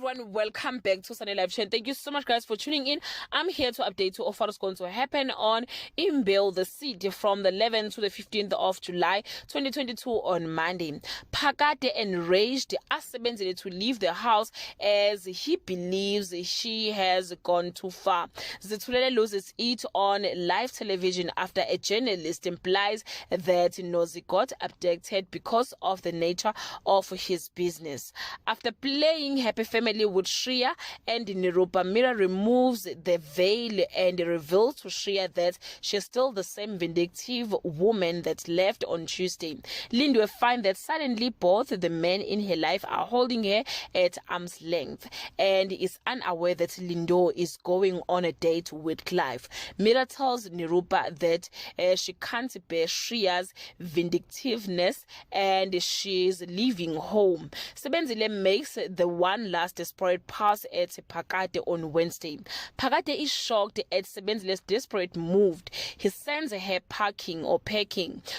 everyone, welcome back to Sunday Live Chat. Thank you so much, guys, for tuning in. I'm here to update you of what is going to happen on Imbewu, the city, from the 11th to the 15th of July 2022 on Monday. Phakade'S enraged, asked Mazulu to leave the house as he believes she has gone too far. Zitulele loses it on live television after a journalist implies that Nozi got abducted because of the nature of his business. After playing Happy Family with Shreya and Nirupa, Mira removes the veil and reveals to Shreya that she's still the same vindictive woman that left on Tuesday. Lindiwe finds that suddenly both the men in her life are holding her at arm's length and is unaware that Lindo is going on a date with Clive. Mira tells Nirupa that she can't bear Shreya's vindictiveness and she's leaving home. Sebenzile makes the one last desperate pass at Phakade'S on Wednesday. Phakade'S is shocked at Sebenzile's desperate move. He sends her packing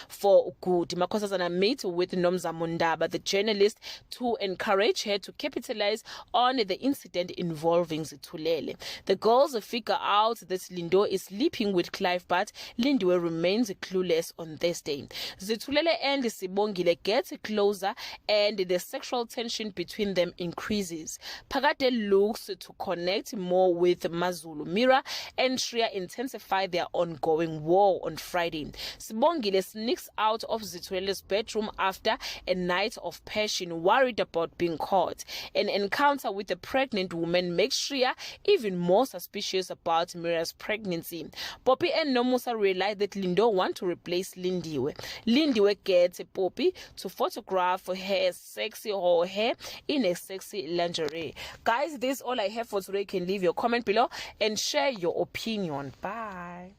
for good. Makosazana meets with Nomzamundaba, the journalist, to encourage her to capitalize on the incident involving Zitulele. The girls figure out that Lindo is sleeping with Clive, but Lindiwe remains clueless on Thursday. Zitulele and Sibongile get closer and the sexual tension between them increases. Phakade'S looks to connect more with Mazulu. Mira and Shreya intensify their ongoing war on Friday. Sibongile sneaks out of Zitulele's bedroom after a night of passion, worried about being caught. An encounter with a pregnant woman makes Shreya even more suspicious about Mira's pregnancy. Poppy and Nomusa realize that Lindo want to replace Lindiwe. Lindiwe gets Poppy to photograph her hair in a sexy lingerie. Guys, this is all I have for today. You can leave your comment below and share your opinion. Bye.